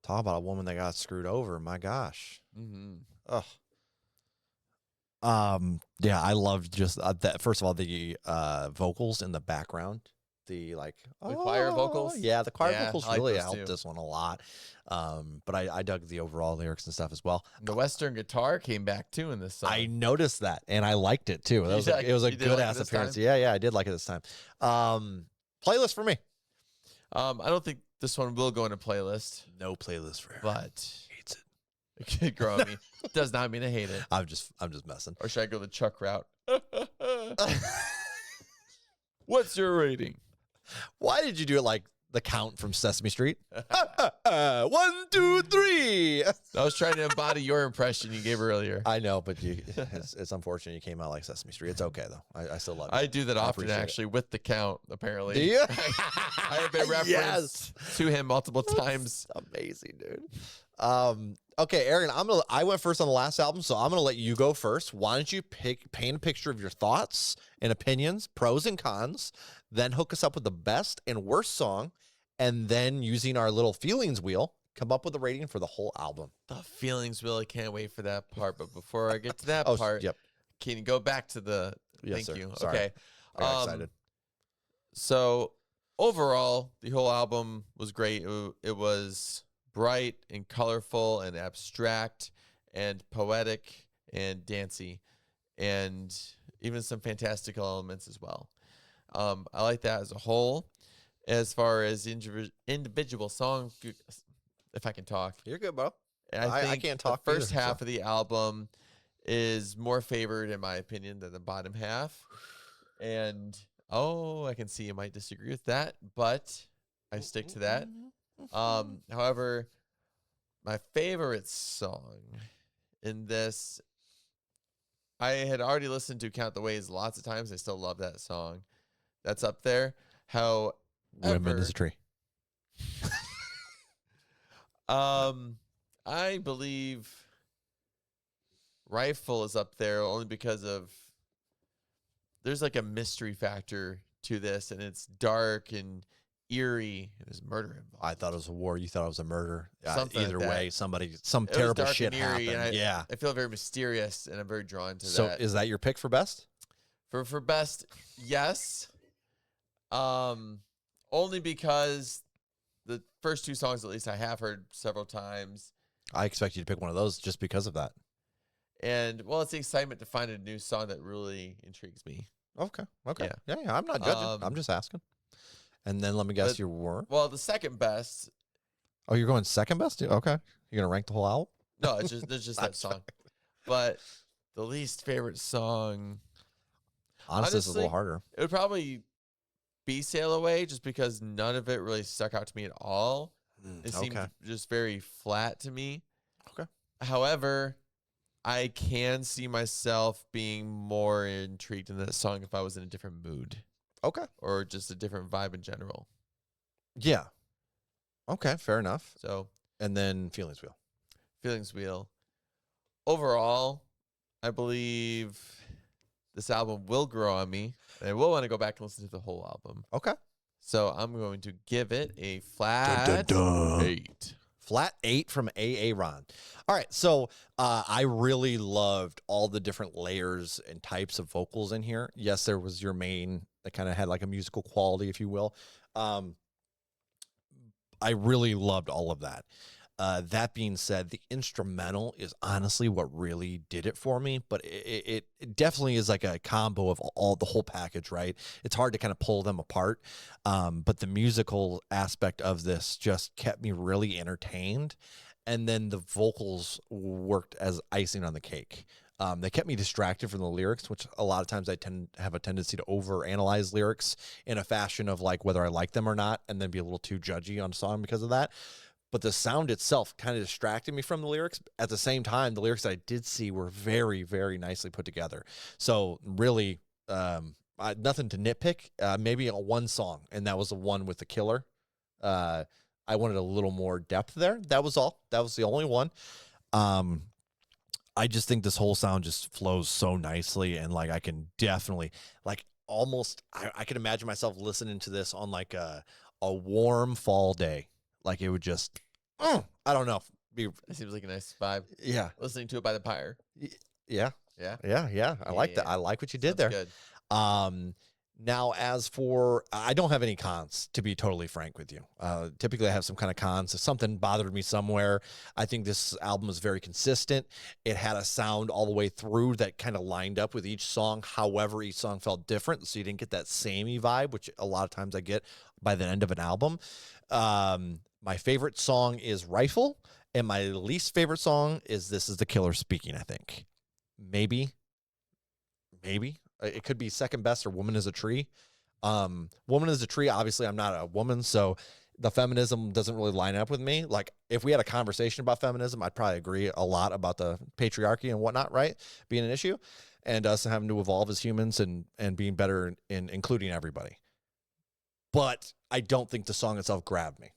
Talk about a woman that got screwed over. My gosh. Mm-hmm. Ugh. Yeah, I loved just that. First of all, the vocals in the background, the choir vocals. Yeah, the choir Yeah, vocals I like really those helped too. this one a lot. But I dug the overall lyrics and stuff as well. The Western guitar came back too in this song. I noticed that, and I liked it too. That You was like- it was a you did good like it ass this appearance. time? Yeah, I did like it this time. Playlist for me. I don't think this one will go in a playlist, No playlist for Aaron. but Hates it. it could grow on me. Does not mean I hate it. I'm just messing. Or should I go the Chuck route? What's your rating? Why did you do it like the count from Sesame Street? 1, 2, 3. I was trying to embody your impression you gave earlier. I know, but it's unfortunate you came out like Sesame Street. It's okay though. I still love it. I do that often, appreciate it. actually, with the count, apparently. Do you? I have been referenced to him multiple times. Amazing, dude. Okay, Aaron, I went first on the last album, so I'm gonna let you go first. Why don't you paint a picture of your thoughts and opinions, pros and cons, then hook us up with the best and worst song, and then using our little feelings wheel, come up with a rating for the whole album. The feelings wheel. I can't wait for that part. But before I get to that Oh, part, yep. can you go back to the Yes, thank sir. you. Sorry. Okay. I got excited. So overall, the whole album was great. It was bright and colorful and abstract and poetic and dancey and even some fantastical elements as well. I like that as a whole. As far as individual songs, if I can talk, You're good, bro. I I think can't talk the first either, half so. of the album is more favored, in my opinion, than the bottom half. And I can see you might disagree with that, but I stick to that. However, my favorite song in this, I had already listened to Count the Ways lots of times. I still love that song. That's up there. Women is a tree. I believe Rifle is up there only because of there's like a mystery factor to this, and it's dark and eerie, and there's murder involved. I thought it was a war. You thought it was a murder. Something like Either that. way, some It was terrible dark shit and eerie, happened. and Yeah. I feel very mysterious, and I'm very drawn to So that. is that your pick for best? For best, yes. Only because the first two songs, at least, I have heard several times. I expect you to pick one of those just because of that. And, well, it's the excitement to find a new song that really intrigues me. Okay. Yeah. Yeah. I'm not judging. I'm just asking. And then let me guess But- your word. Well, the second best, Oh, you're going second best? Okay. You're gonna rank the whole album? no, it's just that song. But the least favorite song, Honestly, it's a little Honestly, harder. it would probably be Sail Away, just because none of it really stuck out to me at all. It seemed Okay. just very flat to me. Okay. However, I can see myself being more intrigued in that song if I was in a different mood Okay. or just a different vibe in general. Yeah. Okay. Fair enough. So, And then feelings wheel. Feelings Wheel. Overall, I believe this album will grow on me, and I will want to go back and listen to the whole album. Okay. So I'm going to give it a flat 8. Flat 8 from AA Ron. All right, so I really loved all the different layers and types of vocals in here. Yes, there was your main that kind of had like a musical quality, if you will. I really loved all of that. That being said, the instrumental is honestly what really did it for me, but it definitely is like a combo of the whole package, right? It's hard to kind of pull them apart. But the musical aspect of this just kept me really entertained. And then the vocals worked as icing on the cake. They kept me distracted from the lyrics, which a lot of times I have a tendency to overanalyze lyrics in a fashion of like whether I like them or not, and then be a little too judgy on a song because of that. But the sound itself kind of distracted me from the lyrics. At the same time, the lyrics that I did see were very, very nicely put together. So really, nothing to nitpick. Maybe one song, and that was the one with the killer. I wanted a little more depth there. That was all. That was the only one. I just think this whole sound just flows so nicely, and like I can definitely like almost, I can imagine myself listening to this on like a warm fall day. Like it would just, I don't know. Be, That seems like a nice vibe. yeah. Listening to it by the Pyre. Yeah. Yeah. Yeah. I like that. Yeah. I like what you did Sounds there. good. Now, as for, I don't have any cons, to be totally frank with you. Typically, I have some kind of cons. If something bothered me somewhere, I think this album was very consistent. It had a sound all the way through that kind of lined up with each song. However, each song felt different, so you didn't get that samey vibe, which a lot of times I get by the end of an album. My favorite song is Rifle, and my least favorite song is This Is the Killer Speaking, I think. Maybe. It could be second best or Woman is a Tree. Woman is a Tree, obviously I'm not a woman, so the feminism doesn't really line up with me. Like, if we had a conversation about feminism, I'd probably agree a lot about the patriarchy and whatnot, right? Being an issue, and us having to evolve as humans and being better in including everybody. But I don't think the song itself grabbed me.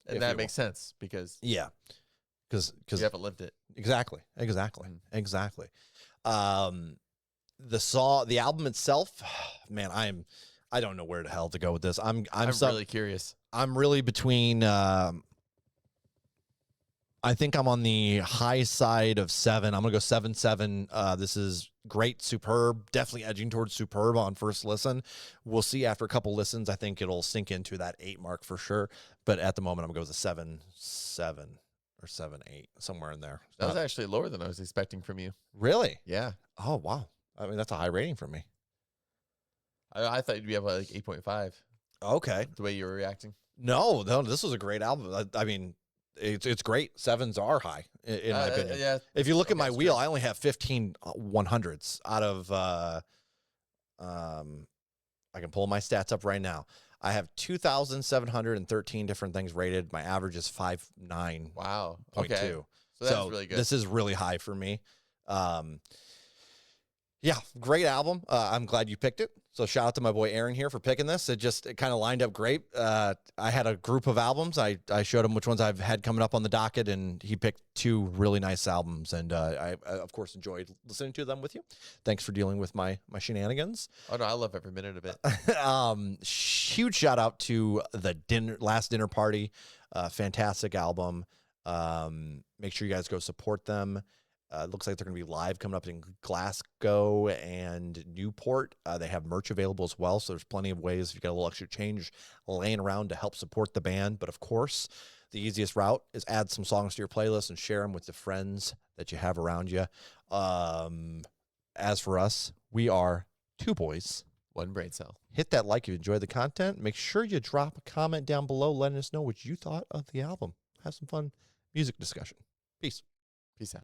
And that makes sense because Yeah. Because you haven't lived it. Exactly. The album itself, man, I don't know where the hell to go with this. I'm really curious. I'm really between. I think I'm on the high side of 7. I'm gonna go 7-7. This is great, superb, definitely edging towards superb on first listen. We'll see after a couple listens. I think it'll sink into that 8 mark for sure. But at the moment, I'm gonna go with a 7-7 or 7-8, somewhere in there. That was actually lower than I was expecting from you. Really? Yeah. Oh wow. I mean, that's a high rating for me. I thought you'd be up like 8.5. Okay. The way you were reacting. No, this was a great album. I mean, it's great. 7s are high in my opinion. Yeah. If you look at my that's wheel, true. I only have 15 100s out of. I can pull my stats up right now. I have 2,713 different things rated. My average is 5.9.2. Wow. Okay. So that's really good. This is really high for me. Yeah, great album. I'm glad you picked it. So shout out to my boy Aaron here for picking this. It kind of lined up great. I had a group of albums. I showed him which ones I've had coming up on the docket, and he picked 2 really nice albums. And I of course enjoyed listening to them with you. Thanks for dealing with my shenanigans. Oh no, I love every minute of it. Huge shout out to the last dinner party. Fantastic album. Make sure you guys go support them. It looks like they're going to be live coming up in Glasgow and Newport. They have merch available as well, so there's plenty of ways if you got a little extra change laying around to help support the band. But of course, the easiest route is add some songs to your playlist and share them with the friends that you have around you. As for us, we are 2 boys. 1 brain cell. Hit that like if you enjoyed the content. Make sure you drop a comment down below letting us know what you thought of the album. Have some fun music discussion. Peace. Peace out.